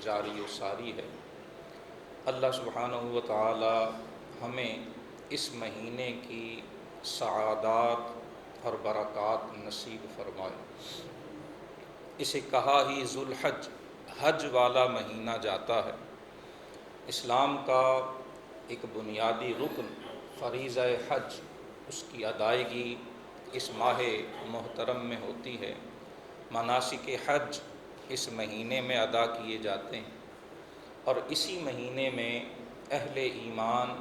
جاری و ساری ہے۔ اللہ سبحانہ و تعالی ہمیں اس مہینے کی سعادات اور برکات نصیب فرمائے۔ اسے کہا ہی ذوالحج، حج والا مہینہ جاتا ہے۔ اسلام کا ایک بنیادی رکن فریضہ حج، اس کی ادائیگی اس ماہ محترم میں ہوتی ہے۔ مناسک حج اس مہینے میں ادا کیے جاتے ہیں، اور اسی مہینے میں اہل ایمان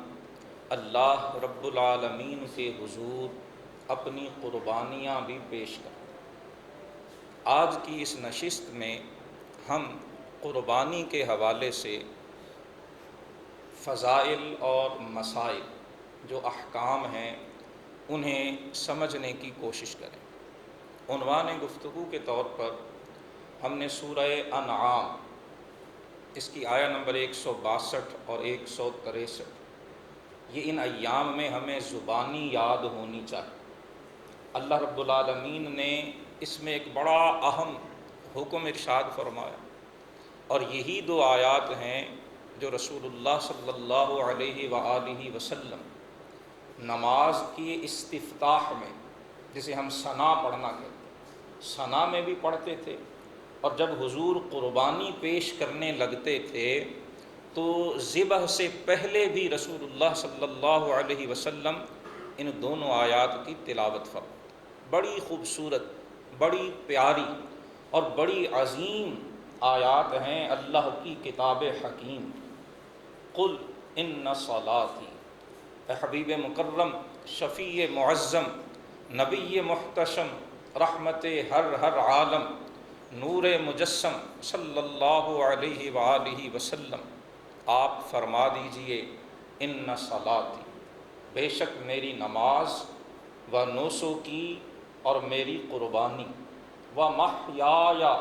اللہ رب العالمین کے حضور اپنی قربانیاں بھی پیش کرتے ہیں۔ آج کی اس نشست میں ہم قربانی کے حوالے سے فضائل اور مسائل، جو احکام ہیں، انہیں سمجھنے کی کوشش کریں۔ عنوان گفتگو کے طور پر ہم نے سورہ انعام، اس کی آیہ نمبر 162 اور 163، یہ ان ایام میں ہمیں زبانی یاد ہونی چاہیے۔ اللہ رب العالمین نے اس میں ایک بڑا اہم حکم ارشاد فرمایا، اور یہی دو آیات ہیں جو رسول اللہ صلی اللہ علیہ وآلہ وسلم نماز کی استفتاح میں، جسے ہم ثنا پڑھنا کہتے ہیں، ثنا میں بھی پڑھتے تھے، اور جب حضور قربانی پیش کرنے لگتے تھے تو ذبح سے پہلے بھی رسول اللہ صلی اللہ علیہ وسلم ان دونوں آیات کی تلاوت فرماتے۔ بڑی خوبصورت، بڑی پیاری اور بڑی عظیم آیات ہیں اللہ کی کتاب حکیم۔ قل ان صلاتی، اے حبیب مکرم، شفیع معظم، نبی محتشم، رحمت ہر عالم، نور مجسم صلی اللہ علیہ وآلہ وسلم، آپ فرما دیجئے ان صلاتی، بے شک میری نماز، و نسکی، اور میری قربانی، و محیایا،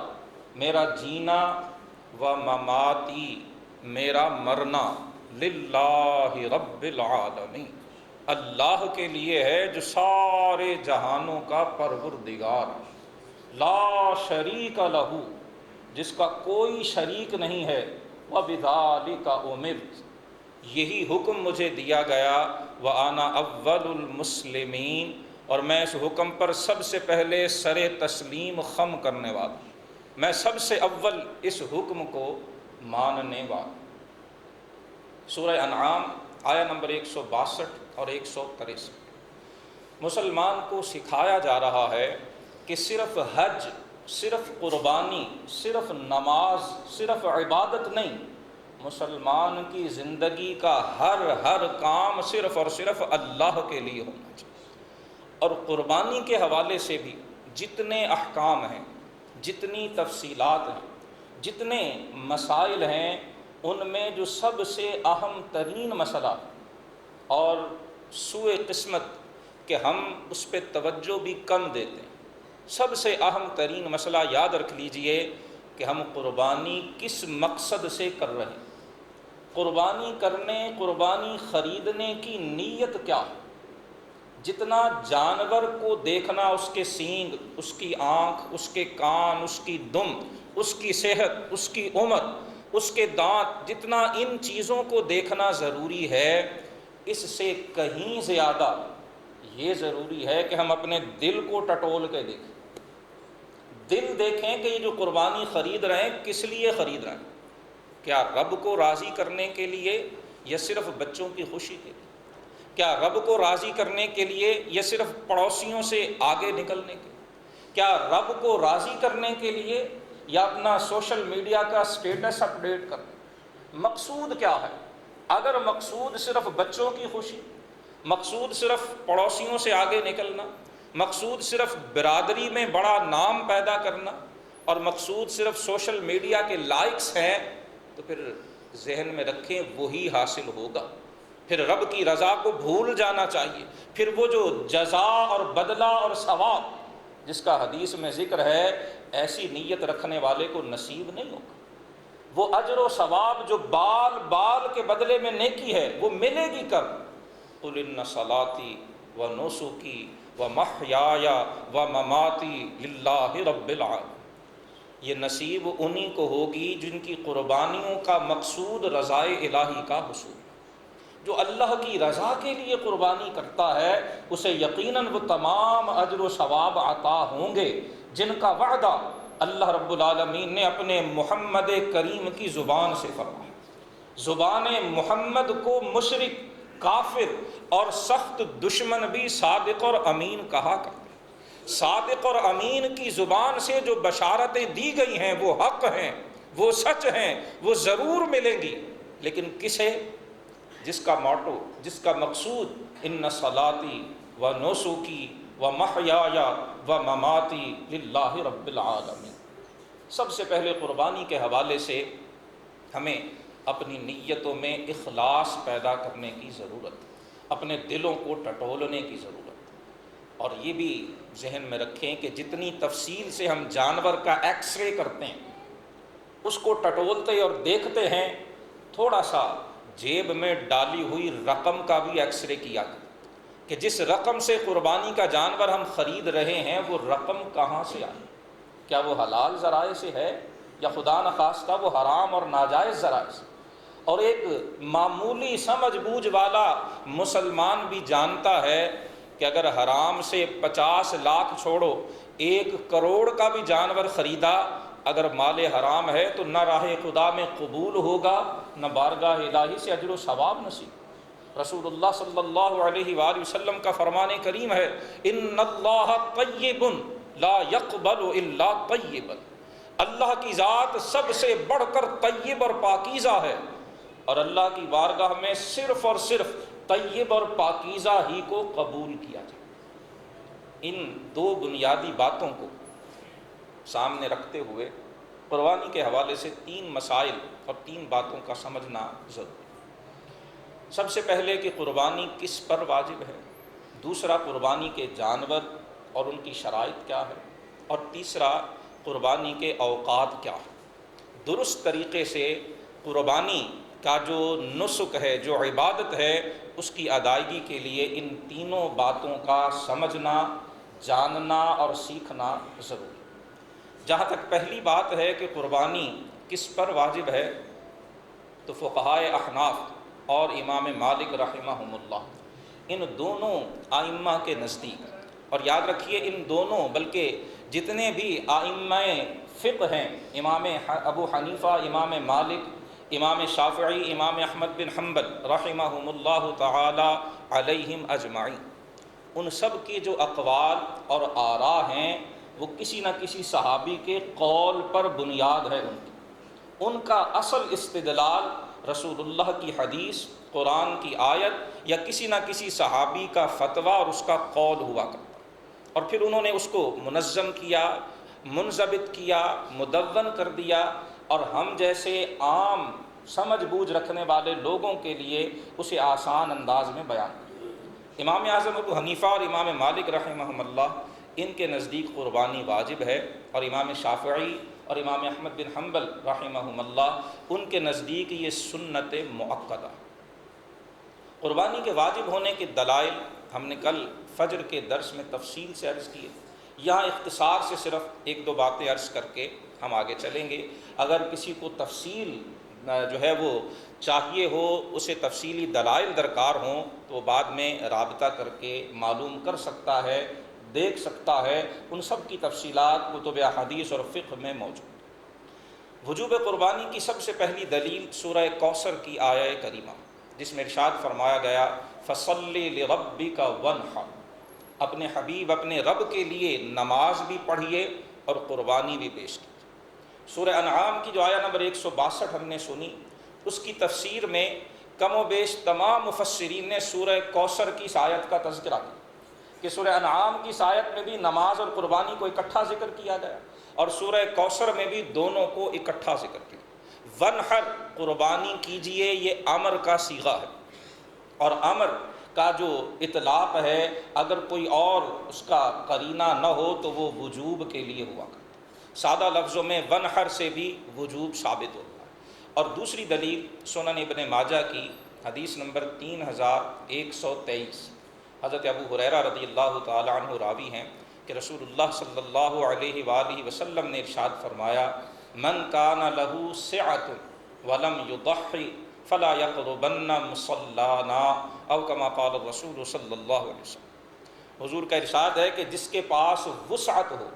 میرا جینا، و مماتی، میرا مرنا، للہ رب العالمین، اللہ کے لیے ہے جو سارے جہانوں کا پروردگار، لا شریک لہ، جس کا کوئی شریک نہیں ہے، وبذالک امرت، یہی حکم مجھے دیا گیا، وانا اول المسلمین، اور میں اس حکم پر سب سے پہلے سر تسلیم خم کرنے والا، میں سب سے اول اس حکم کو ماننے والا۔ سورہ انعام آیہ نمبر 162 اور 163، مسلمان کو سکھایا جا رہا ہے کہ صرف حج، صرف قربانی، صرف نماز، صرف عبادت نہیں، مسلمان کی زندگی کا ہر کام صرف اور صرف اللہ کے لیے ہونا چاہیے۔ اور قربانی کے حوالے سے بھی جتنے احکام ہیں، جتنی تفصیلات ہیں، جتنے مسائل ہیں، ان میں جو سب سے اہم ترین مسئلہ اور سوء قسمت کہ ہم اس پہ توجہ بھی کم دیتے ہیں، سب سے اہم ترین مسئلہ یاد رکھ لیجئے کہ ہم قربانی کس مقصد سے کر رہے ہیں، قربانی کرنے، قربانی خریدنے کی نیت کیا ہے۔ جتنا جانور کو دیکھنا، اس کے سینگ، اس کی آنکھ، اس کے کان، اس کی دم، اس کی صحت، اس کی عمر، اس کے دانت، جتنا ان چیزوں کو دیکھنا ضروری ہے، اس سے کہیں زیادہ یہ ضروری ہے کہ ہم اپنے دل کو ٹٹول کے دیکھیں۔ دل دیکھیں کہ یہ جو قربانی خرید رہے ہیں کس لیے خرید رہے ہیں، کیا رب کو راضی کرنے کے لیے یا صرف بچوں کی خوشی کے لیے، کیا رب کو راضی کرنے کے لیے یا صرف پڑوسیوں سے آگے نکلنے کے لیے، کیا رب کو راضی کرنے کے لیے یا اپنا سوشل میڈیا کا سٹیٹس اپڈیٹ کرنا، مقصود کیا ہے؟ اگر مقصود صرف بچوں کی خوشی، مقصود صرف پڑوسیوں سے آگے نکلنا، مقصود صرف برادری میں بڑا نام پیدا کرنا، اور مقصود صرف سوشل میڈیا کے لائکس ہیں، تو پھر ذہن میں رکھیں وہی حاصل ہوگا، پھر رب کی رضا کو بھول جانا چاہیے، پھر وہ جو جزا اور بدلہ اور ثواب جس کا حدیث میں ذکر ہے، ایسی نیت رکھنے والے کو نصیب نہیں ہوگا۔ وہ اجر و ثواب جو بال بال کے بدلے میں نیکی ہے، وہ ملے گی کب؟ قل ان صلاتی و نسکی و محیایا و مماتی للہ رب العالمین، یہ نصیب انہی کو ہوگی جن کی قربانیوں کا مقصود رضائے الہی کا حصول۔ جو اللہ کی رضا کے لیے قربانی کرتا ہے اسے یقیناً وہ تمام اجر و ثواب عطا ہوں گے جن کا وعدہ اللہ رب العالمین نے اپنے محمد کریم کی زبان سے فرمایا۔ زبان محمد کو مشرک، کافر اور سخت دشمن بھی صادق اور امین کہا کرتے۔ صادق اور امین کی زبان سے جو بشارتیں دی گئی ہیں وہ حق ہیں، وہ سچ ہیں، وہ ضرور ملیں گی، لیکن کسے؟ جس کا موٹو، جس کا مقصود ان صلاتی و نسکی و محیای و مماتی للہ رب العالمین۔ سب سے پہلے قربانی کے حوالے سے ہمیں اپنی نیتوں میں اخلاص پیدا کرنے کی ضرورت، اپنے دلوں کو ٹٹولنے کی ضرورت۔ اور یہ بھی ذہن میں رکھیں کہ جتنی تفصیل سے ہم جانور کا ایکس رے کرتے ہیں، اس کو ٹٹولتے اور دیکھتے ہیں، تھوڑا سا جیب میں ڈالی ہوئی رقم کا بھی ایکس رے کیا کہ جس رقم سے قربانی کا جانور ہم خرید رہے ہیں وہ رقم کہاں سے آئی؟ کیا وہ حلال ذرائع سے ہے یا خدا نخواستہ وہ حرام اور ناجائز ذرائع سے؟ اور ایک معمولی سمجھ بوجھ والا مسلمان بھی جانتا ہے کہ اگر حرام سے 50 لاکھ چھوڑو 1 کروڑ کا بھی جانور خریدا، اگر مال حرام ہے تو نہ راہ خدا میں قبول ہوگا، نہ بارگاہ الہی سے اجر و ثواب نصیب۔ رسول اللہ صلی اللہ علیہ وآلہ وسلم کا فرمان کریم ہے، ان اللہ طیب لا يقبل الا طیبا۔ اللہ کی ذات سب سے بڑھ کر طیب اور پاکیزہ ہے، اور اللہ کی بارگاہ میں صرف اور صرف طیب اور پاکیزہ ہی کو قبول کیا جائے۔ ان 2 بنیادی باتوں کو سامنے رکھتے ہوئے قربانی کے حوالے سے 3 مسائل اور 3 باتوں کا سمجھنا ضروری ہے۔ سب سے پہلے کہ قربانی کس پر واجب ہے، دوسرا قربانی کے جانور اور ان کی شرائط کیا ہے، اور تیسرا قربانی کے اوقات کیا ہے۔ درست طریقے سے قربانی کا جو نسک ہے، جو عبادت ہے، اس کی ادائیگی کے لیے ان تینوں باتوں کا سمجھنا، جاننا اور سیکھنا ضروری۔ جہاں تک پہلی بات ہے کہ قربانی کس پر واجب ہے، تو فقہائے احناف اور امام مالک رحمہم اللہ، ان دونوں ائمہ کے نزدیک، اور یاد رکھیے ان دونوں بلکہ جتنے بھی ائمہ فقہ ہیں، امام ابو حنیفہ، امام مالک، امام شافعی، امام احمد بن حنبل رحمہم اللہ تعالی علیہم اجمعین، ان سب کی جو اقوال اور آراء ہیں وہ کسی نہ کسی صحابی کے قول پر بنیاد ہے۔ ان کا اصل استدلال رسول اللہ کی حدیث، قرآن کی آیت یا کسی نہ کسی صحابی کا فتویٰ اور اس کا قول ہوا کرتا، اور پھر انہوں نے اس کو منظم کیا، منضبط کیا، مدون کر دیا، اور ہم جیسے عام سمجھ بوجھ رکھنے والے لوگوں کے لیے اسے آسان انداز میں بیان کیا۔ امام اعظم ابو حنیفہ اور امام مالک رحمہم اللہ، ان کے نزدیک قربانی واجب ہے، اور امام شافعی اور امام احمد بن حنبل رحمہم اللہ، ان کے نزدیک یہ سنت مؤکدہ۔ قربانی کے واجب ہونے کے دلائل ہم نے کل فجر کے درس میں تفصیل سے عرض کیے، یہاں اختصار سے صرف 1-2 باتیں عرض کر کے ہم آگے چلیں گے۔ اگر کسی کو تفصیل جو ہے وہ چاہیے ہو، اسے تفصیلی دلائل درکار ہوں، تو بعد میں رابطہ کر کے معلوم کر سکتا ہے، دیکھ سکتا ہے۔ ان سب کی تفصیلات کتب احادیث اور فقہ میں موجود۔ وجوب قربانی کی سب سے پہلی دلیل سورہ کوثر کی آیہ کریمہ، جس میں ارشاد فرمایا گیا فَصَلِّ لِرَبِّكَ وَانْحَرْ، اپنے حبیب، اپنے رب کے لیے نماز بھی پڑھیے اور قربانی بھی پیش کیجیے۔ سورہ انعام کی جو آیہ نمبر 162 ہم نے سنی، اس کی تفسیر میں کم و بیش تمام مفسرین نے سورہ کوثر کی اس آیت کا تذکرہ کیا کہ سورہ انعام کی اس آیت میں بھی نماز اور قربانی کو اکٹھا ذکر کیا گیا، اور سورہ کوثر میں بھی دونوں کو اکٹھا ذکر کیا۔ وَانْحَرْ، قربانی کیجئے، یہ امر کا صیغہ ہے، اور امر کا جو اطلاق ہے اگر کوئی اور اس کا قرینہ نہ ہو تو وہ وجوب کے لیے ہوا کرتا۔ سادہ لفظوں میں وَانْحَرْ سے بھی وجوب ثابت ہوتا ہے۔ اور دوسری دلیل سنن ابن ماجہ کی حدیث نمبر 3123، حضرت ابو ہریرہ رضی اللہ تعالی عنہ راوی ہیں، کہ رسول اللہ صلی اللہ علیہ وآلہ وسلم نے ارشاد فرمایا من کان لہ سعۃ ولم یضحی فلا یقربن مصلانا او کما قال الرسول صلی اللہ علیہ وسلم۔ حضور کا ارشاد ہے کہ جس کے پاس وسعت ہو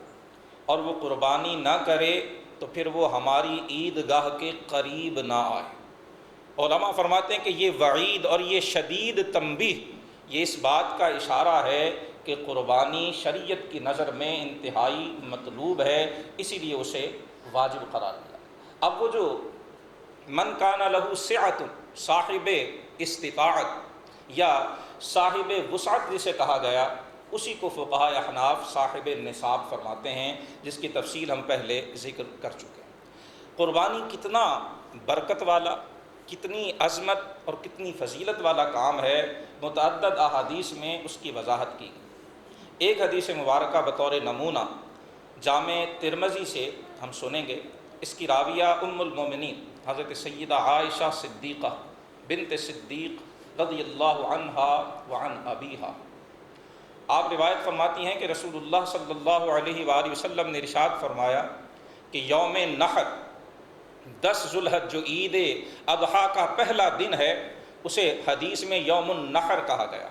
اور وہ قربانی نہ کرے تو پھر وہ ہماری عیدگاہ کے قریب نہ آئے۔ علماء فرماتے ہیں کہ یہ وعید اور یہ شدید تنبیہ یہ اس بات کا اشارہ ہے کہ قربانی شریعت کی نظر میں انتہائی مطلوب ہے، اسی لیے اسے واجب قرار دیا۔ اب وہ جو من کان لہ سعۃ، صاحب استطاعت یا صاحب وسعت جسے کہا گیا، اسی کو فقہاء احناف صاحب نصاب فرماتے ہیں، جس کی تفصیل ہم پہلے ذکر کر چکے ہیں۔ قربانی کتنا برکت والا، کتنی عظمت اور کتنی فضیلت والا کام ہے، متعدد احادیث میں اس کی وضاحت کی گئی۔ ایک حدیث مبارکہ بطور نمونہ جامع ترمذی سے ہم سنیں گے۔ اس کی راویہ ام المومنین حضرت سیدہ عائشہ صدیقہ بنت صدیق رضی اللہ عنہا وعن ابیہا، آپ روایت فرماتی ہیں کہ رسول اللہ صلی اللہ علیہ وآلہ وسلم نے ارشاد فرمایا کہ یوم نحر 10 ذوالحج جو عید اضحیٰ کا پہلا دن ہے، اسے حدیث میں یوم النحر کہا گیا۔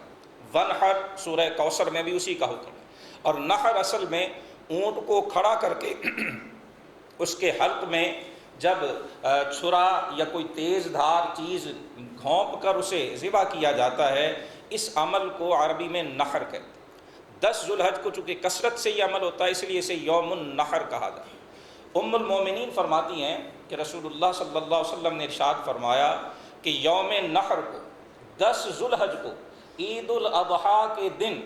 ونحر سورہ کوثر میں بھی اسی کا حکم ہے، اور نحر اصل میں اونٹ کو کھڑا کر کے اس کے حلق میں جب چھرا یا کوئی تیز دھار چیز گھونپ کر اسے ذبح کیا جاتا ہے، اس عمل کو عربی میں نحر کہتے ہیں۔ 10 ذوالحج کو چونکہ کثرت سے یہ عمل ہوتا ہے، اس لیے اسے یوم النحر کہا جاتا ہے۔ ام المومنین فرماتی ہیں کہ رسول اللہ صلی اللہ علیہ وسلم نے ارشاد فرمایا کہ یوم نحر کو 10 ذوالحج کو عید الاضحیٰ کے دن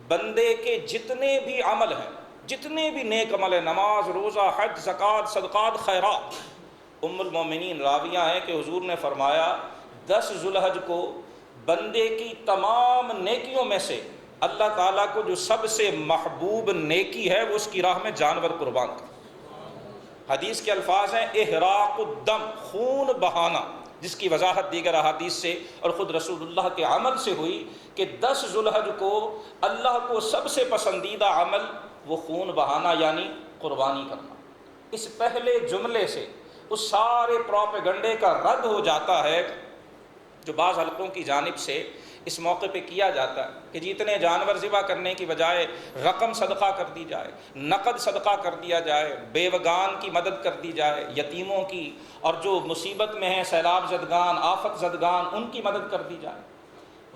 بندے کے جتنے بھی عمل ہیں، جتنے بھی نیک عمل ہیں، نماز، روزہ، حج، زکوٰۃ، صدقات، خیرات، ام المومنین راویہ ہیں کہ حضور نے فرمایا 10 ذوالحج کو بندے کی تمام نیکیوں میں سے اللہ تعالیٰ کو جو سب سے محبوب نیکی ہے وہ اس کی راہ میں جانور قربان کر۔ حدیث کے الفاظ ہیں احراق الدم، خون بہانا، جس کی وضاحت دیگر احادیث سے اور خود رسول اللہ کے عمل سے ہوئی کہ 10 ذوالحج کو اللہ کو سب سے پسندیدہ عمل وہ خون بہانا یعنی قربانی کرنا۔ اس پہلے جملے سے اس سارے پروپیگنڈے کا رد ہو جاتا ہے جو بعض حلقوں کی جانب سے اس موقع پہ کیا جاتا ہے کہ جتنے جانور ذبح کرنے کی بجائے رقم صدقہ کر دی جائے، نقد صدقہ کر دیا جائے، بیوگان کی مدد کر دی جائے، یتیموں کی، اور جو مصیبت میں ہیں سیلاب زدگان، آفت زدگان، ان کی مدد کر دی جائے۔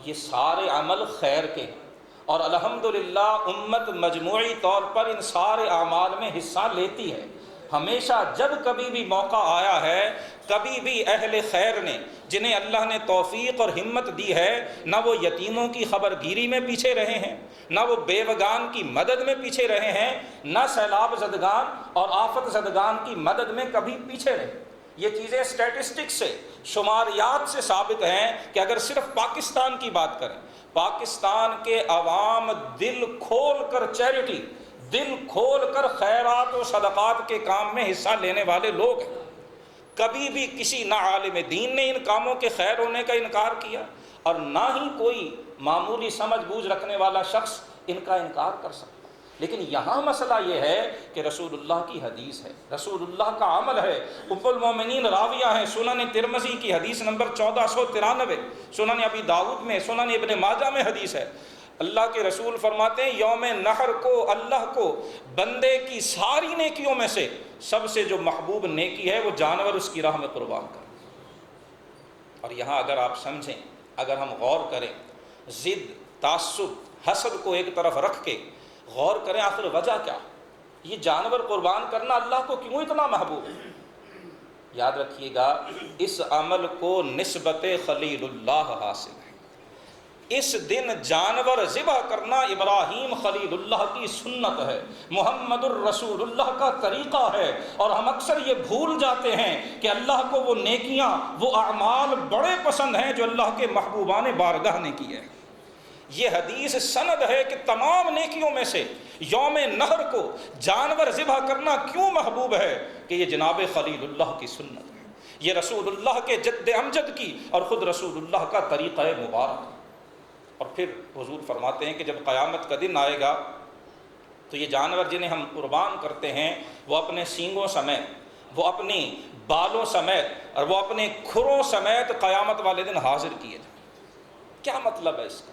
یہ سارے عمل خیر کے ہیں، اور الحمدللہ امت مجموعی طور پر ان سارے اعمال میں حصہ لیتی ہے۔ ہمیشہ جب کبھی بھی موقع آیا ہے، کبھی بھی اہل خیر نے جنہیں اللہ نے توفیق اور ہمت دی ہے، نہ وہ یتیموں کی خبر گیری میں پیچھے رہے ہیں، نہ وہ بیوگان کی مدد میں پیچھے رہے ہیں، نہ سیلاب زدگان اور آفت زدگان کی مدد میں کبھی پیچھے رہے۔ یہ چیزیں اسٹیٹسٹکس سے، شماریات سے ثابت ہیں کہ اگر صرف پاکستان کی بات کریں، پاکستان کے عوام دل کھول کر چیریٹی، دل کھول کر خیرات و صدقات کے کام میں حصہ لینے والے لوگ ہیں۔ کبھی بھی کسی نہ عالم دین نے ان کاموں کے خیر ہونے کا انکار کیا، اور نہ ہی کوئی معمولی سمجھ بوجھ رکھنے والا شخص ان کا انکار کر سکتا۔ لیکن یہاں مسئلہ یہ ہے کہ رسول اللہ کی حدیث ہے، رسول اللہ کا عمل ہے۔ ام المومنین راویہ ہیں سنن ترمذی کی حدیث نمبر 1493، سنن ابی داؤد میں، سنن ابن ماجہ میں حدیث ہے۔ اللہ کے رسول فرماتے ہیں یوم نحر کو اللہ کو بندے کی ساری نیکیوں میں سے سب سے جو محبوب نیکی ہے وہ جانور اس کی راہ میں قربان کرنا۔ اور یہاں اگر آپ سمجھیں، اگر ہم غور کریں، ضد، تعصب، حسد کو ایک طرف رکھ کے غور کریں آخر وجہ کیا، یہ جانور قربان کرنا اللہ کو کیوں اتنا محبوب ہے؟ یاد رکھیے گا اس عمل کو نسبت خلیل اللہ حاصل ہے۔ اس دن جانور ذبح کرنا ابراہیم خلیل اللہ کی سنت ہے، محمد الرسول اللہ کا طریقہ ہے، اور ہم اکثر یہ بھول جاتے ہیں کہ اللہ کو وہ نیکیاں، وہ اعمال بڑے پسند ہیں جو اللہ کے محبوبان بارگاہ نے کیے ہیں۔ یہ حدیث سند ہے کہ تمام نیکیوں میں سے یوم نحر کو جانور ذبح کرنا کیوں محبوب ہے کہ یہ جناب خلیل اللہ کی سنت ہے، یہ رسول اللہ کے جد امجد کی اور خود رسول اللہ کا طریقہ مبارک۔ اور پھر حضور فرماتے ہیں کہ جب قیامت کا دن آئے گا تو یہ جانور جنہیں ہم قربان کرتے ہیں وہ اپنے سینگوں سمیت، وہ اپنی بالوں سمیت اور وہ اپنے کھروں سمیت قیامت والے دن حاضر کیے جائیں۔ کیا مطلب ہے اس کا؟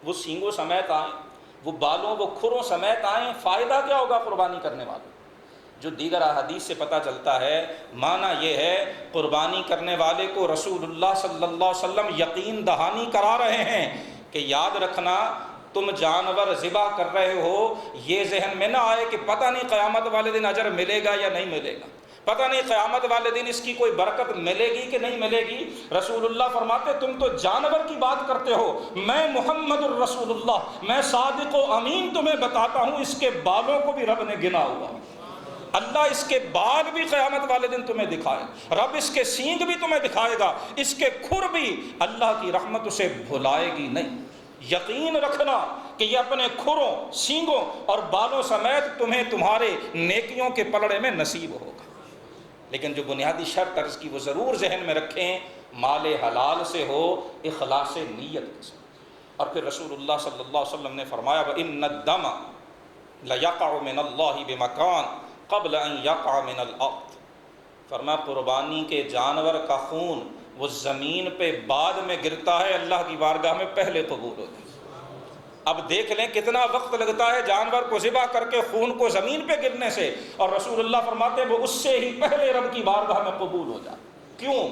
وہ سینگوں سمیت آئیں، وہ بالوں وہ کھروں سمیت آئیں، فائدہ کیا ہوگا قربانی کرنے والوں؟ جو دیگر احادیث سے پتہ چلتا ہے، معنی یہ ہے قربانی کرنے والے کو رسول اللہ صلی اللہ علیہ وسلم یقین دہانی کرا رہے ہیں کہ یاد رکھنا تم جانور ذبح کر رہے ہو، یہ ذہن میں نہ آئے کہ پتہ نہیں قیامت والے دن اجر ملے گا یا نہیں ملے گا، پتہ نہیں قیامت والے دن اس کی کوئی برکت ملے گی کہ نہیں ملے گی۔ رسول اللہ فرماتے تم تو جانور کی بات کرتے ہو، میں محمد الرسول اللہ، میں صادق و امین تمہیں بتاتا ہوں اس کے بالوں کو بھی رب نے گنا ہوا، اللہ اس کے بال بھی قیامت والے دن تمہیں دکھائے، رب اس کے سینگ بھی تمہیں دکھائے گا، اس کے کھر بھی اللہ کی رحمت اسے بھلائے گی نہیں۔ یقین رکھنا کہ یہ اپنے کھروں، سینگوں اور بالوں سمیت تمہیں تمہارے نیکیوں کے پلڑے میں نصیب ہوگا۔ لیکن جو بنیادی شرط عرض کی وہ ضرور ذہن میں رکھیں، مال حلال سے ہو، اخلاص نیت کے ساتھ۔ اور پھر رسول اللہ صلی اللہ علیہ وسلم نے فرمایا وَإِنَّ الدَّمَ لَيَقَعُ مِنَ اللَّهِ بِمَكَانٍ قبل ان یقع من الارض، فرمایا قربانی کے جانور کا خون وہ زمین پہ بعد میں گرتا ہے، اللہ کی بارگاہ میں پہلے قبول ہوتا ہے۔ اب دیکھ لیں کتنا وقت لگتا ہے جانور کو ذبح کر کے خون کو زمین پہ گرنے سے، اور رسول اللہ فرماتے ہیں وہ اس سے ہی پہلے رب کی بارگاہ میں قبول ہو جائے۔ کیوں؟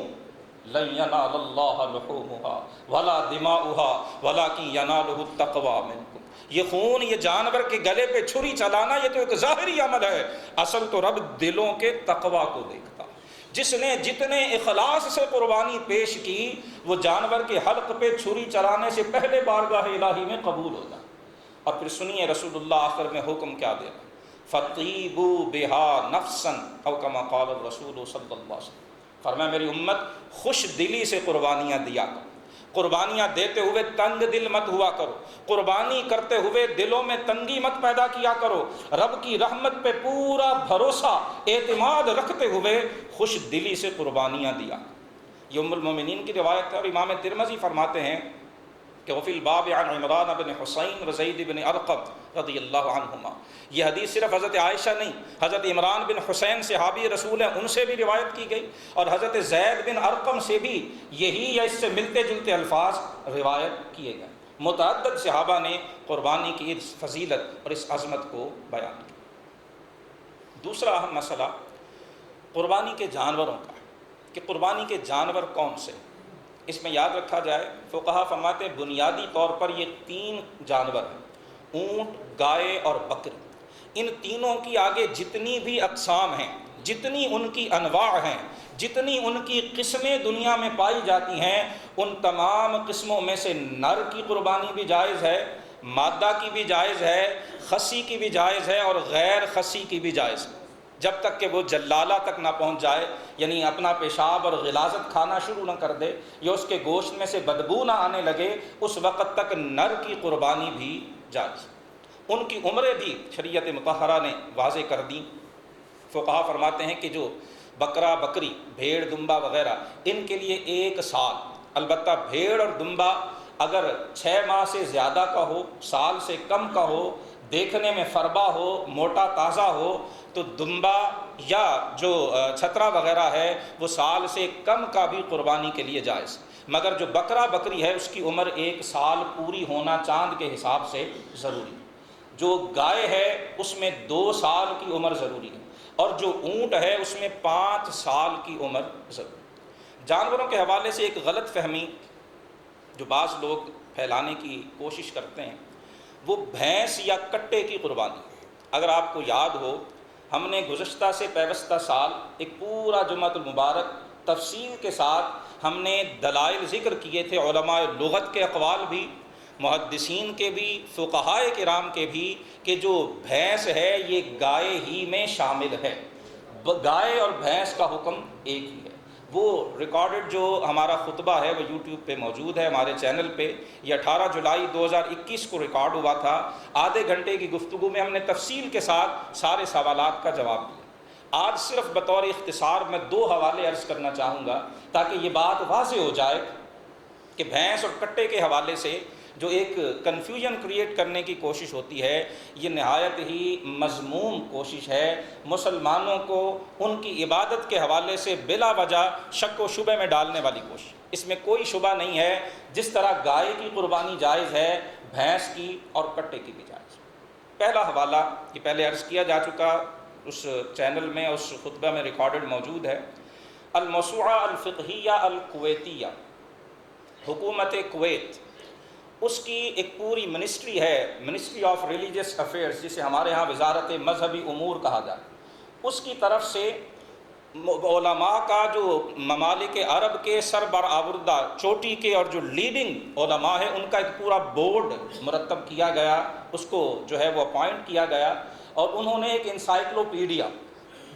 لن ینال اللہ لحومها ولا دماؤها ولکن ینالہ التقوی منکم، یہ خون، یہ جانور کے گلے پہ چھری چلانا یہ تو ایک ظاہری عمل ہے، اصل تو رب دلوں کے تقوی کو دیکھتا۔ جس نے جتنے اخلاص سے قربانی پیش کی وہ جانور کے حلق پہ چھری چلانے سے پہلے بارگاہ الہی میں قبول ہوتا۔ اور پھر سنیے رسول اللہ آخر میں حکم کیا دے رہا، فَطِيبُوا بِهَا نَفْسًا او کما قال الرسول صلی اللہ علیہ وسلم، فرمایا میری امت خوش دلی سے قربانیاں دیا کرو، قربانیاں دیتے ہوئے تنگ دل مت ہوا کرو، قربانی کرتے ہوئے دلوں میں تنگی مت پیدا کیا کرو، رب کی رحمت پہ پورا بھروسہ اعتماد رکھتے ہوئے خوش دلی سے قربانیاں دیا۔ یہ ام المومنین کی روایت ہے، اور امام ترمذی فرماتے ہیں کہ وفی الباب عن عمران بن حسین و زید بن ارقم رضی اللہ عنہما، یہ حدیث صرف حضرت عائشہ نہیں، حضرت عمران بن حسین صحابی رسول ہیں ان سے بھی روایت کی گئی، اور حضرت زید بن ارقم سے بھی یہی یا اس سے ملتے جلتے الفاظ روایت کیے گئے۔ متعدد صحابہ نے قربانی کی اس فضیلت اور اس عظمت کو بیان کیا۔ دوسرا اہم مسئلہ قربانی کے جانوروں کا، کہ قربانی کے جانور کون سے، اس میں یاد رکھا جائے فقہا فرماتے ہیں بنیادی طور پر یہ 3 جانور ہیں، اونٹ، گائے اور بکری۔ ان تینوں کی آگے جتنی بھی اقسام ہیں، جتنی ان کی انواع ہیں، جتنی ان کی قسمیں دنیا میں پائی جاتی ہیں، ان تمام قسموں میں سے نر کی قربانی بھی جائز ہے، مادہ کی بھی جائز ہے، خصی کی بھی جائز ہے، اور غیر خصی کی بھی جائز ہے، جب تک کہ وہ جلالہ تک نہ پہنچ جائے، یعنی اپنا پیشاب اور غلاظت کھانا شروع نہ کر دے یا اس کے گوشت میں سے بدبو نہ آنے لگے، اس وقت تک نر کی قربانی بھی جائز۔ ان کی عمریں بھی شریعت مطہرہ نے واضح کر دیں۔ فقہا فرماتے ہیں کہ جو بکرا، بکری، بھیڑ، دمبا وغیرہ، ان کے لیے 1 سال، البتہ بھیڑ اور دمبا اگر 6 ماہ سے زیادہ کا ہو، سال سے کم کا ہو، دیکھنے میں فربا ہو، موٹا تازہ ہو، تو دمبا یا جو چھترا وغیرہ ہے وہ سال سے کم کا بھی قربانی کے لیے جائز، مگر جو بکرا بکری ہے اس کی عمر 1 سال پوری ہونا چاند کے حساب سے ضروری ہے۔ جو گائے ہے اس میں 2 سال کی عمر ضروری ہے، اور جو اونٹ ہے اس میں 5 سال کی عمر ضروری ہے۔ جانوروں کے حوالے سے ایک غلط فہمی جو بعض لوگ پھیلانے کی کوشش کرتے ہیں وہ بھینس یا کٹے کی قربانی۔ اگر آپ کو یاد ہو ہم نے گزشتہ سے پیوستہ سال ایک پورا جمعۃ المبارک تفصیل کے ساتھ ہم نے دلائل ذکر کیے تھے، علماء لغت کے اقوال بھی، محدثین کے بھی، فقہاء کرام کے بھی، کہ جو بھینس ہے یہ گائے ہی میں شامل ہے، گائے اور بھینس کا حکم ایک ہی ہے۔ وہ ریکارڈڈ جو ہمارا خطبہ ہے وہ یوٹیوب پہ موجود ہے ہمارے چینل پہ، یہ 18 جولائی 2021 کو ریکارڈ ہوا تھا۔ آدھے گھنٹے کی گفتگو میں ہم نے تفصیل کے ساتھ سارے سوالات کا جواب دیا۔ آج صرف بطور اختصار میں 2 حوالے عرض کرنا چاہوں گا تاکہ یہ بات واضح ہو جائے کہ بھینس اور کٹے کے حوالے سے جو ایک کنفیوژن کریٹ کرنے کی کوشش ہوتی ہے، یہ نہایت ہی مذموم کوشش ہے۔ مسلمانوں کو ان کی عبادت کے حوالے سے بلا وجہ شک و شبہ میں ڈالنے والی کوشش، اس میں کوئی شبہ نہیں ہے۔ جس طرح گائے کی قربانی جائز ہے، بھینس کی اور کٹے کی بھی جائز ہے۔ پہلا حوالہ یہ پہلے عرض کیا جا چکا، اس چینل میں اس خطبہ میں ریکارڈڈ موجود ہے۔ الموسوعہ الفقہیہ الکویتیہ، حکومت کویت، اس کی ایک پوری منسٹری ہے، منسٹری آف ریلیجیس افیئرز، جسے ہمارے ہاں وزارت مذہبی امور کہا جائے، اس کی طرف سے علماء کا جو ممالک عرب کے سربرآوردہ چوٹی کے اور جو لیڈنگ علماء ہیں، ان کا ایک پورا بورڈ مرتب کیا گیا، اس کو جو ہے وہ اپوائنٹ کیا گیا، اور انہوں نے ایک انسائکلوپیڈیا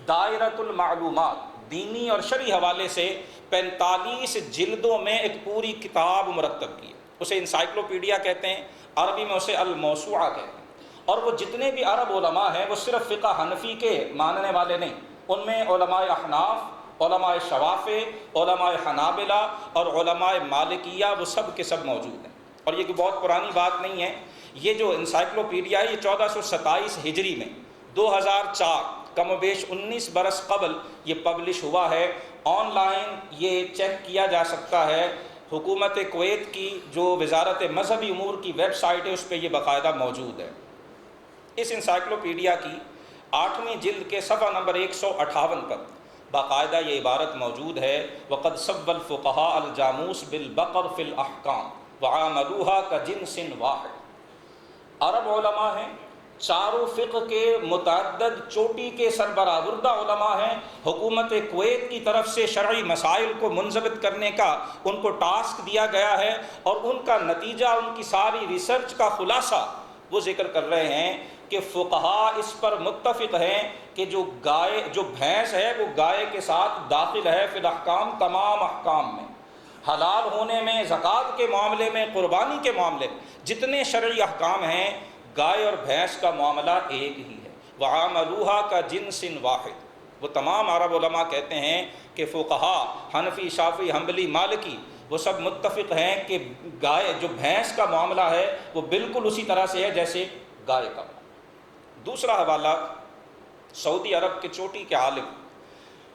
دائرۃ المعلومات دینی اور شرعی حوالے سے 45 جلدوں میں ایک پوری کتاب مرتب کی۔ اسے انسائکلوپیڈیا کہتے ہیں، عربی میں اسے الموسوعہ کہتے ہیں۔ اور وہ جتنے بھی عرب علماء ہیں وہ صرف فقہ حنفی کے ماننے والے نہیں، ان میں علماء احناف، علماء شوافع، علماء حنابلہ اور علماء مالکیہ وہ سب کے سب موجود ہیں۔ اور یہ کوئی بہت پرانی بات نہیں ہے، یہ جو انسائکلوپیڈیا ہے یہ 1427 ہجری میں 2004 کم و بیش 19 برس قبل یہ پبلش ہوا ہے۔ آن لائن یہ چیک کیا جا سکتا ہے، حکومت کویت کی جو وزارت مذہبی امور کی ویب سائٹ ہے اس پہ یہ باقاعدہ موجود ہے۔ اس انسائکلوپیڈیا کی 8ویں جلد کے صفحہ نمبر 158 پر باقاعدہ یہ عبارت موجود ہے، وَقَدْ سَوَّى الْفُقَهَاءَ الْجَامُوسَ بِالْبَقَرِ فِي الْأَحْكَامِ وَعَامَلُوهَا كَجِنْسٍ وَاحِدٍ۔ عرب علماء ہیں، چاروں فقہ کے متعدد چوٹی کے سربراہوردہ علماء ہیں، حکومت کویت کی طرف سے شرعی مسائل کو منضبط کرنے کا ان کو ٹاسک دیا گیا ہے، اور ان کا نتیجہ، ان کی ساری ریسرچ کا خلاصہ وہ ذکر کر رہے ہیں کہ فقہاء اس پر متفق ہیں کہ جو بھینس ہے وہ گائے کے ساتھ داخل ہے فی الاحکام، تمام احکام میں، حلال ہونے میں، زکوٰۃ کے معاملے میں، قربانی کے معاملے میں، جتنے شرعی احکام ہیں گائے اور بھینس کا معاملہ ایک ہی ہے۔ وَعَامَلُوهَا كَجِنْسٍ وَاحِدٍ۔ وہ تمام عرب علماء کہتے ہیں کہ فقہاء حنفی، شافعی، حنبلی، مالکی وہ سب متفق ہیں کہ گائے جو بھینس کا معاملہ ہے وہ بالکل اسی طرح سے ہے جیسے گائے کا معاملہ۔ دوسرا حوالہ سعودی عرب کے چوٹی کے عالم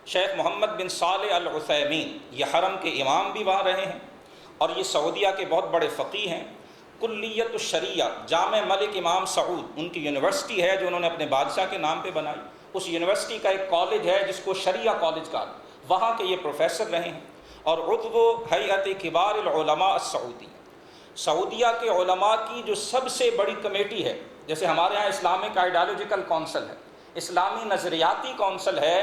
شیخ محمد بن صالح العثیمین، یہ حرم کے امام بھی وہاں رہے ہیں اور یہ سعودیہ کے بہت بڑے فقیہ ہیں۔ کلیت الشریعہ، جامع ملک امام سعود ان کی یونیورسٹی ہے جو انہوں نے اپنے بادشاہ کے نام پہ بنائی، اس یونیورسٹی کا ایک کالج ہے جس کو شریعہ کالج کہا، وہاں کے یہ پروفیسر رہے ہیں، اور عضو ہیئت کبار العلماء السعودی، سعودیہ کے علماء کی جو سب سے بڑی کمیٹی ہے، جیسے ہمارے ہاں اسلامک آئیڈیالوجیکل کونسل ہے، اسلامی نظریاتی کونسل ہے،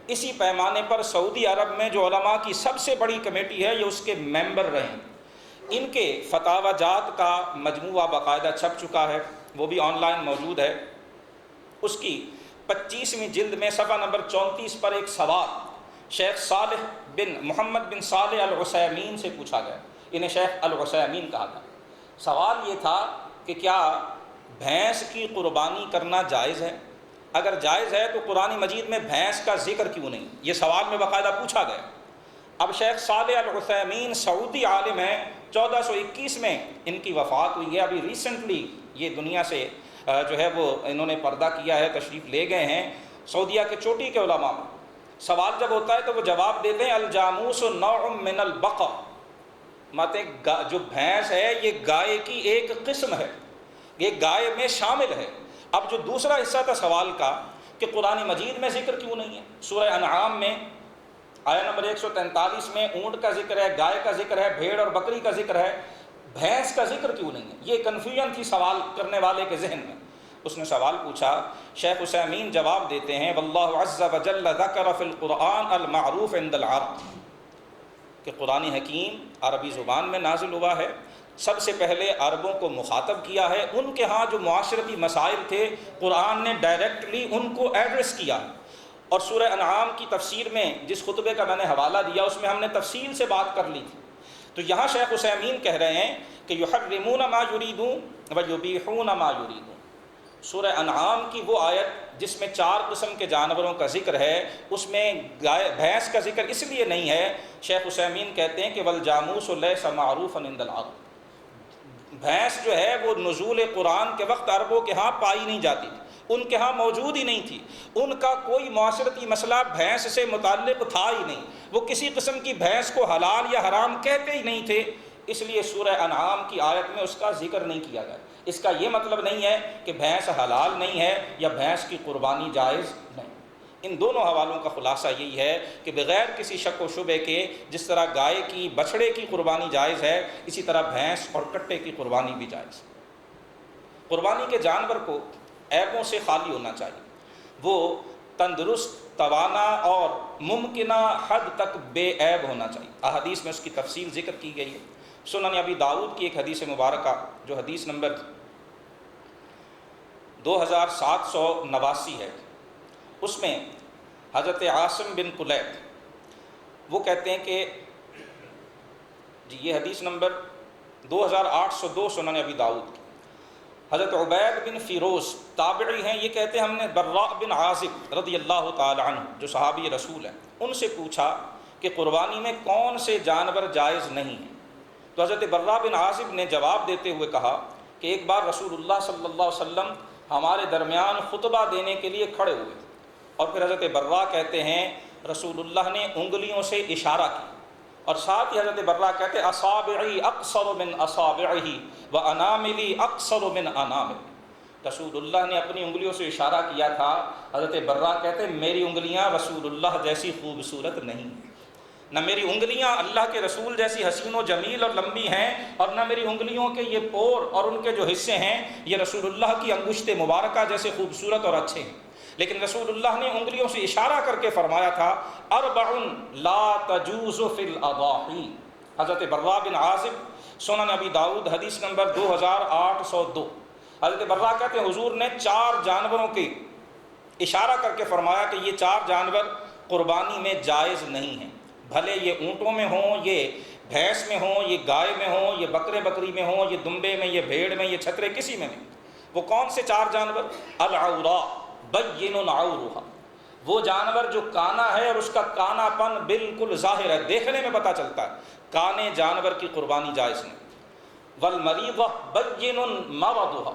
اسی پیمانے پر سعودی عرب میں جو علماء کی سب سے بڑی کمیٹی ہے یہ اس کے ممبر رہے ہیں۔ ان کے فتاوی جات کا مجموعہ باقاعدہ چھپ چکا ہے، وہ بھی آن لائن موجود ہے۔ اس کی 25ویں جلد میں صفحہ نمبر 34 پر ایک سوال شیخ صالح بن محمد بن صالح العثیمین سے پوچھا گیا، انہیں شیخ العثیمین کہا گیا۔ سوال یہ تھا کہ کیا بھینس کی قربانی کرنا جائز ہے؟ اگر جائز ہے تو قرآن مجید میں بھینس کا ذکر کیوں نہیں؟ یہ سوال میں باقاعدہ پوچھا گیا۔ اب شیخ صالح العثیمین سعودی عالم ہیں، 1421 میں ان کی وفات ہوئی ہے، ابھی ریسنٹلی یہ دنیا سے جو ہے وہ انہوں نے پردہ کیا ہے، تشریف لے گئے ہیں۔ سعودیہ کے چوٹی کے علماء میں سوال جب ہوتا ہے تو وہ جواب دیتے ہیں الجاموس نوع من البقر، مطلب جو بھینس ہے یہ گائے کی ایک قسم ہے، یہ گائے میں شامل ہے۔ اب جو دوسرا حصہ تھا سوال کا کہ قرآن مجید میں ذکر کیوں نہیں ہے، سورہ انعام میں آیہ نمبر 143 میں اونٹ کا ذکر ہے، گائے کا ذکر ہے، بھیڑ اور بکری کا ذکر ہے، بھینس کا ذکر کیوں نہیں ہے؟ یہ کنفیوژن تھی سوال کرنے والے کے ذہن میں۔ اس نے سوال پوچھا، شیخ عثیمین جواب دیتے ہیں واللہ عز وجل ذکر فی القرآن المعروف عند العرب، کہ قرآن حکیم عربی زبان میں نازل ہوا ہے، سب سے پہلے عربوں کو مخاطب کیا ہے، ان کے ہاں جو معاشرتی مسائل تھے قرآن نے ڈائریکٹلی ان کو ایڈریس کیا۔ اور سورہ انعام کی تفسیر میں جس خطبے کا میں نے حوالہ دیا اس میں ہم نے تفصیل سے بات کر لی تھی۔ تو یہاں شیخ عثیمین کہہ رہے ہیں کہ یحرمون ما یریدون ویبیحون ما یریدون، سورہ انعام کی وہ آیت جس میں 4 قسم کے جانوروں کا ذکر ہے، اس میں گائے بھینس کا ذکر اس لیے نہیں ہے۔ شیخ عثیمین کہتے ہیں کہ والجاموس لیس معروفا عند العرب، بھینس جو ہے وہ نزول قرآن کے وقت عربوں کے ہاں پائی نہیں جاتی تھی، ان کے ہاں موجود ہی نہیں تھی، ان کا کوئی معاشرتی مسئلہ بھینس سے متعلق تھا ہی نہیں، وہ کسی قسم کی بھینس کو حلال یا حرام کہتے ہی نہیں تھے، اس لیے سورہ انعام کی آیت میں اس کا ذکر نہیں کیا گیا۔ اس کا یہ مطلب نہیں ہے کہ بھینس حلال نہیں ہے یا بھینس کی قربانی جائز نہیں۔ ان دونوں حوالوں کا خلاصہ یہی ہے کہ بغیر کسی شک و شبے کے جس طرح گائے کی بچھڑے کی قربانی جائز ہے، اسی طرح بھینس اور کٹے کی قربانی بھی جائز۔ قربانی کے جانور کو عیبوں سے خالی ہونا چاہیے، وہ تندرست، توانا اور ممکنہ حد تک بے عیب ہونا چاہیے۔ احادیث میں اس کی تفصیل ذکر کی گئی ہے۔ سنن ابی داؤد کی ایک حدیث مبارکہ جو حدیث نمبر 2789 ہے، اس میں حضرت عاصم بن کلیب وہ کہتے ہیں کہ جی یہ حدیث نمبر 2802 سنن ابی داؤد کی، حضرت عبید بن فیروز تابعی ہیں، یہ کہتے ہیں ہم نے براء بن عازب رضی اللہ تعالی عنہ جو صحابی رسول ہیں ان سے پوچھا کہ قربانی میں کون سے جانور جائز نہیں ہیں، تو حضرت براء بن عازب نے جواب دیتے ہوئے کہا کہ ایک بار رسول اللہ صلی اللہ علیہ وسلم ہمارے درمیان خطبہ دینے کے لیے کھڑے ہوئے، اور پھر حضرت براء کہتے ہیں رسول اللہ نے انگلیوں سے اشارہ کیا، اور ساتھ ہی حضرت براء کہتے اصابعی اقصر من اصابعہ واناملی اقصر من اناملی، رسول اللہ نے اپنی انگلیوں سے اشارہ کیا تھا، حضرت براء کہتے میری انگلیاں رسول اللہ جیسی خوبصورت نہیں، نہ میری انگلیاں اللہ کے رسول جیسی حسین و جمیل اور لمبی ہیں، اور نہ میری انگلیوں کے یہ پور اور ان کے جو حصے ہیں یہ رسول اللہ کی انگشت مبارکہ جیسے خوبصورت اور اچھے ہیں، لیکن رسول اللہ نے انگلیوں سے اشارہ کر کے فرمایا تھا اربع لا تجوز فی الاضاحی۔ حضرت براء بن عازب سنن ابی داؤد حدیث نمبر 2802، حضرت براء کہتے ہیں حضور نے 4 جانوروں کے اشارہ کر کے فرمایا کہ یہ 4 جانور قربانی میں جائز نہیں ہیں، بھلے یہ اونٹوں میں ہوں، یہ بھینس میں ہوں، یہ گائے میں ہوں، یہ بکرے بکری میں ہوں، یہ دمبے میں، یہ بھیڑ میں، یہ چھترے کسی میں نہیں۔ وہ کون سے 4 جانور؟ العوراء بین عورها، وہ جانور جو کانا ہے اور اس کا کانا پن بالکل ظاہر ہے، دیکھنے میں پتہ چلتا ہے، کانے جانور کی قربانی جائز نہیں۔ والمریضہ بین مرضها،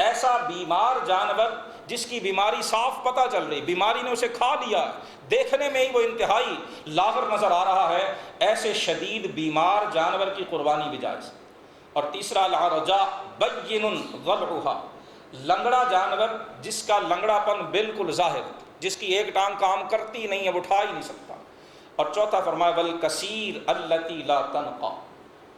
ایسا بیمار جانور جس کی بیماری صاف پتہ چل رہی، بیماری نے اسے کھا لیا، دیکھنے میں ہی وہ انتہائی لاغر نظر آ رہا ہے، ایسے شدید بیمار جانور کی قربانی بھی جائز۔ اور تیسرا العرجاء بین ضلعها، لنگڑا جانور جس کا لنگڑا پن بالکل ظاہر، جس کی ایک ٹانگ کام کرتی نہیں ہے، وہ اٹھا ہی نہیں سکتا۔ اور چوتھا فرمایا والکثیر التی لا تنقی،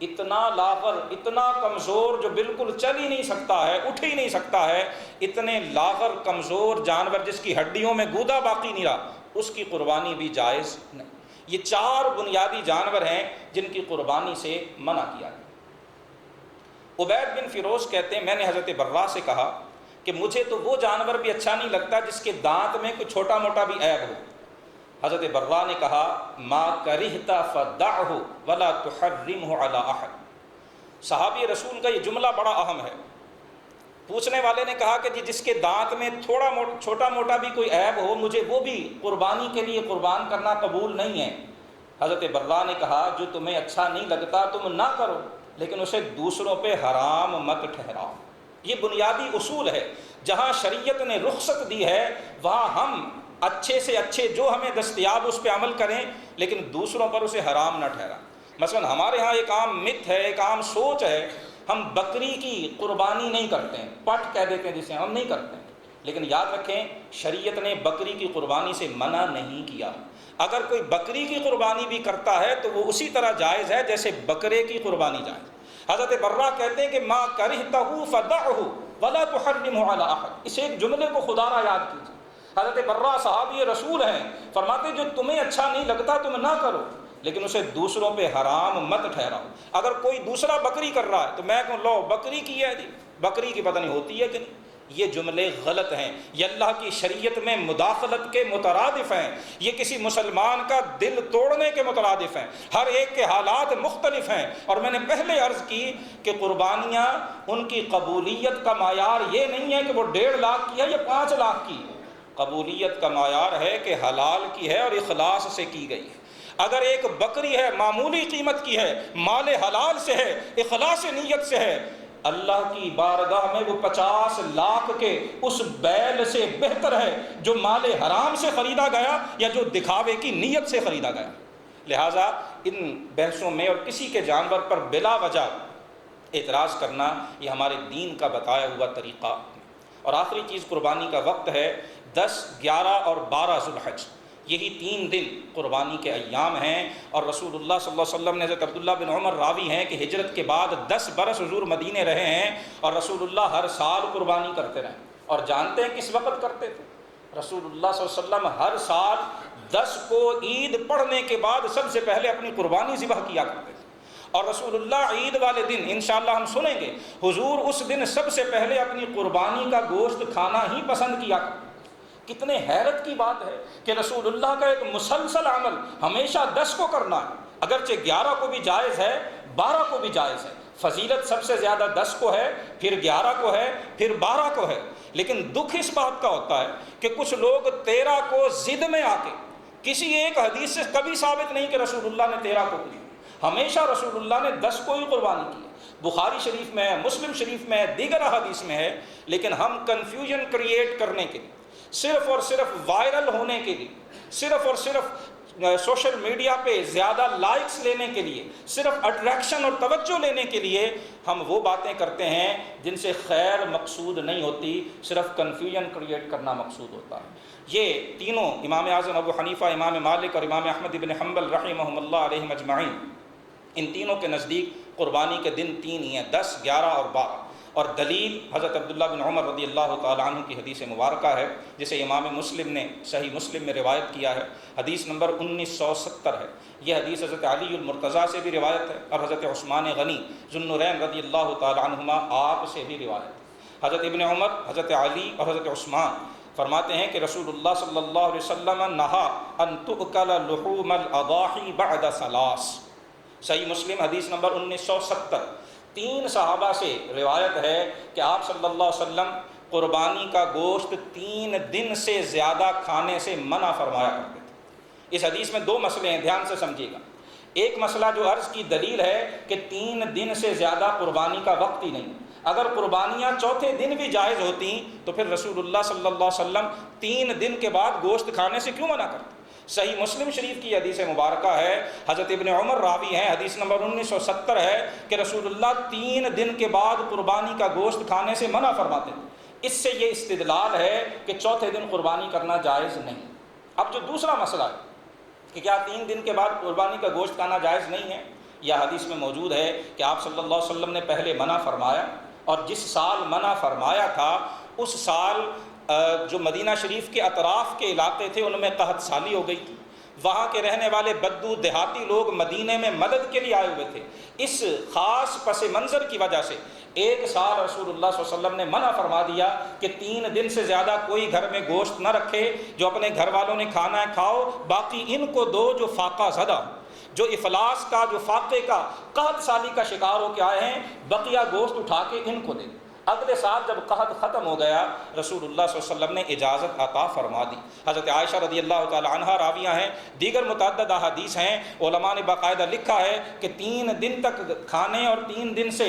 اتنا لاغر، اتنا کمزور جو بالکل چل ہی نہیں سکتا ہے، اٹھ ہی نہیں سکتا ہے، اتنے لاغر کمزور جانور جس کی ہڈیوں میں گودا باقی نہیں رہا، اس کی قربانی بھی جائز نہیں۔ یہ 4 بنیادی جانور ہیں جن کی قربانی سے منع کیا گیا۔ عبید بن فیروز کہتے ہیں میں نے حضرت براء سے کہا کہ مجھے تو وہ جانور بھی اچھا نہیں لگتا جس کے دانت میں کوئی چھوٹا موٹا بھی عیب ہو۔ حضرت براء نے کہا ما کرہت فدعہ ولا تحرمہ علی احد۔ صحابی رسول کا یہ جملہ بڑا اہم ہے۔ پوچھنے والے نے کہا کہ جس کے دانت میں چھوٹا موٹا بھی کوئی عیب ہو، مجھے وہ بھی قربانی کے لیے قربان کرنا قبول نہیں ہے۔ حضرت براء نے کہا جو تمہیں اچھا نہیں لگتا تم نہ کرو، لیکن اسے دوسروں پہ حرام مت ٹھہراؤ۔ یہ بنیادی اصول ہے، جہاں شریعت نے رخصت دی ہے وہاں ہم اچھے سے اچھے جو ہمیں دستیاب اس پہ عمل کریں، لیکن دوسروں پر اسے حرام نہ ٹھہرائیں۔ مثلا ہمارے ہاں ایک عام مت ہے، ایک عام سوچ ہے، ہم بکری کی قربانی نہیں کرتے ہیں، پٹ کہہ دیتے ہیں جسے، ہم نہیں کرتے ہیں، لیکن یاد رکھیں شریعت نے بکری کی قربانی سے منع نہیں کیا۔ اگر کوئی بکری کی قربانی بھی کرتا ہے تو وہ اسی طرح جائز ہے جیسے بکرے کی قربانی جائز۔ حضرت براء کہتے ہیں کہ ما کرہتہ فدعہ ولا تحرمہ علی احد، اس ایک جملے کو خدا را یاد کیجیے۔ حضرت براء صحابی رسول ہیں، فرماتے جو تمہیں اچھا نہیں لگتا تم نہ کرو، لیکن اسے دوسروں پہ حرام مت ٹھہراؤ۔ اگر کوئی دوسرا بکری کر رہا ہے تو میں کہوں لو بکری کی ہے جی، بکری کی پتہ نہیں ہوتی ہے کہ نہیں، یہ جملے غلط ہیں، یہ اللہ کی شریعت میں مداخلت کے مترادف ہیں، یہ کسی مسلمان کا دل توڑنے کے مترادف ہیں، ہر ایک کے حالات مختلف ہیں۔ اور میں نے پہلے عرض کی کہ قربانیاں ان کی قبولیت کا معیار یہ نہیں ہے کہ وہ 1.5 لاکھ کی ہے یا 5 لاکھ کی، قبولیت کا معیار ہے کہ حلال کی ہے اور اخلاص سے کی گئی ہے۔ اگر ایک بکری ہے معمولی قیمت کی ہے، مال حلال سے ہے، اخلاص نیت سے ہے، اللہ کی بارگاہ میں وہ 50 لاکھ کے اس بیل سے بہتر ہے جو مال حرام سے خریدا گیا یا جو دکھاوے کی نیت سے خریدا گیا۔ لہٰذا ان بحثوں میں اور کسی کے جانور پر بلا وجہ اعتراض کرنا یہ ہمارے دین کا بتایا ہوا طریقہ۔ اور آخری چیز قربانی کا وقت ہے 10، 11 اور 12 ذو الحج، یہی 3 دن قربانی کے ایام ہیں۔ اور رسول اللہ صلی اللہ علیہ وسلم نے، حضرت عبداللہ بن عمر راوی ہیں کہ ہجرت کے بعد 10 برس حضور مدینے رہے ہیں اور رسول اللہ ہر سال قربانی کرتے رہے۔ اور جانتے ہیں کس وقت کرتے تھے؟ رسول اللہ صلی اللہ علیہ وسلم ہر سال 10 کو عید پڑھنے کے بعد سب سے پہلے اپنی قربانی ذبح کیا کرتے تھے۔ اور رسول اللہ عید والے دن انشاءاللہ ہم سنیں گے، حضور اس دن سب سے پہلے اپنی قربانی کا گوشت کھانا ہی پسند کیا کرتے۔ کتنے حیرت کی بات ہے کہ رسول اللہ کا ایک مسلسل عمل ہمیشہ 10 کو کرنا ہے، اگرچہ 11 کو بھی جائز ہے، 12 کو بھی جائز ہے، فضیلت سب سے زیادہ 10 کو ہے، پھر 11 کو ہے، پھر 12 کو ہے۔ لیکن دکھ اس بات کا ہوتا ہے کہ کچھ لوگ 13 کو ضد میں آ کے، کسی ایک حدیث سے کبھی ثابت نہیں کہ رسول اللہ نے 13 کو کی، ہمیشہ رسول اللہ نے 10 کو ہی قربانی کی۔ بخاری شریف میں ہے، مسلم شریف میں ہے، دیگر احادیث میں ہے، لیکن ہم کنفیوژن کریٹ کرنے کے لیے، صرف اور صرف وائرل ہونے کے لیے، صرف اور صرف سوشل میڈیا پہ زیادہ لائکس لینے کے لیے، صرف اٹریکشن اور توجہ لینے کے لیے ہم وہ باتیں کرتے ہیں جن سے خیر مقصود نہیں ہوتی، صرف کنفیوژن کریٹ کرنا مقصود ہوتا ہے۔ یہ تینوں امام اعظم ابو حنیفہ، امام مالک اور امام احمد بن حنبل رحمہم اللہ علیہم اجمعین، ان تینوں کے نزدیک قربانی کے دن 3 ہی ہیں، 10، 11 اور 12۔ اور دلیل حضرت عبداللہ بن عمر رضی اللہ تعالیٰ عنہ کی حدیث مبارکہ ہے، جسے امام مسلم نے صحیح مسلم میں روایت کیا ہے، حدیث نمبر 1970 ہے۔ یہ حدیث حضرت علی المرتضیٰ سے بھی روایت ہے اور حضرت عثمان غنی ذو النورین رضی اللہ تعالیٰ عنہما آپ سے بھی روایت ہے۔ حضرت ابن عمر، حضرت علی اور حضرت عثمان فرماتے ہیں کہ رسول اللہ صلی اللہ علیہ وسلم نہا ان تؤکل لحوم الاضاحی بعد 3۔ صحیح مسلم حدیث نمبر 1970۔ 3 صحابہ سے روایت ہے کہ آپ صلی اللہ علیہ وسلم قربانی کا گوشت 3 دن سے زیادہ کھانے سے منع فرمایا کرتے تھے۔ اس حدیث میں 2 مسئلے ہیں، دھیان سے سمجھیے گا۔ ایک مسئلہ جو عرض کی دلیل ہے کہ 3 دن سے زیادہ قربانی کا وقت ہی نہیں، اگر قربانیاں چوتھے دن بھی جائز ہوتی تو پھر رسول اللہ صلی اللہ علیہ وسلم 3 دن کے بعد گوشت کھانے سے کیوں منع کرتے؟ صحیح مسلم شریف کی حدیث مبارکہ ہے، حضرت ابن عمر راوی ہیں، حدیث نمبر 1970 ہے کہ رسول اللہ 3 دن کے بعد قربانی کا گوشت کھانے سے منع فرماتے ہیں۔ اس سے یہ استدلال ہے کہ چوتھے دن قربانی کرنا جائز نہیں۔ اب جو دوسرا مسئلہ ہے کہ کیا 3 دن کے بعد قربانی کا گوشت کھانا جائز نہیں ہے، یہ حدیث میں موجود ہے کہ آپ صلی اللہ علیہ وسلم نے پہلے منع فرمایا، اور جس سال منع فرمایا تھا اس سال جو مدینہ شریف کے اطراف کے علاقے تھے ان میں قحط سالی ہو گئی تھی، وہاں کے رہنے والے بدو دیہاتی لوگ مدینے میں مدد کے لیے آئے ہوئے تھے۔ اس خاص پس منظر کی وجہ سے 1 سال رسول اللہ صلی اللہ علیہ وسلم نے منع فرما دیا کہ 3 دن سے زیادہ کوئی گھر میں گوشت نہ رکھے، جو اپنے گھر والوں نے کھانا ہے کھاؤ، باقی ان کو دو جو فاقہ زدہ، جو افلاس کا، جو فاقے کا، قحط سالی کا شکار ہو کے آئے ہیں، بقیہ گوشت اٹھا کے ان کو دے۔ اگلے سال جب قحط ختم ہو گیا رسول اللہ صلی اللہ علیہ وسلم نے اجازت عطا فرما دی۔ حضرت عائشہ رضی اللہ تعالی عنہا راویہ ہیں، دیگر متعدد احادیث ہیں، علماء نے باقاعدہ لکھا ہے کہ 3 دن تک کھانے اور 3 دن سے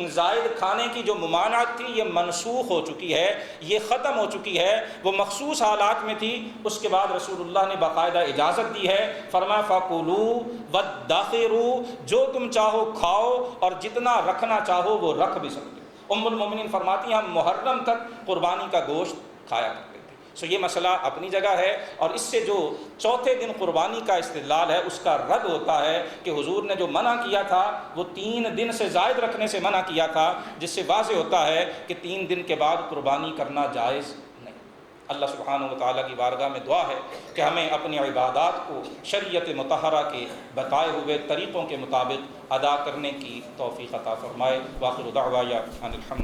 زائد کھانے کی جو ممانعت تھی یہ منسوخ ہو چکی ہے، یہ ختم ہو چکی ہے، وہ مخصوص حالات میں تھی۔ اس کے بعد رسول اللہ نے باقاعدہ اجازت دی ہے، فرمایا فَكُلُوا وَادَّخِرُوا، جو تم چاہو کھاؤ اور جتنا رکھنا چاہو وہ رکھ بھی سکتے۔ ام المومنین فرماتی ہیں ہم محرم تک قربانی کا گوشت کھایا کرتے تھے۔ یہ مسئلہ اپنی جگہ ہے، اور اس سے جو چوتھے دن قربانی کا استدلال ہے اس کا رد ہوتا ہے کہ حضور نے جو منع کیا تھا وہ 3 دن سے زائد رکھنے سے منع کیا تھا، جس سے واضح ہوتا ہے کہ 3 دن کے بعد قربانی کرنا جائز نہیں۔ اللہ سبحانہ و تعالیٰ کی بارگاہ میں دعا ہے کہ ہمیں اپنی عبادات کو شریعت مطہرہ کے بتائے ہوئے طریقوں کے مطابق ادا کرنے کی توفیق عطا فرمائے۔ وآخر دعوایا ان الحمد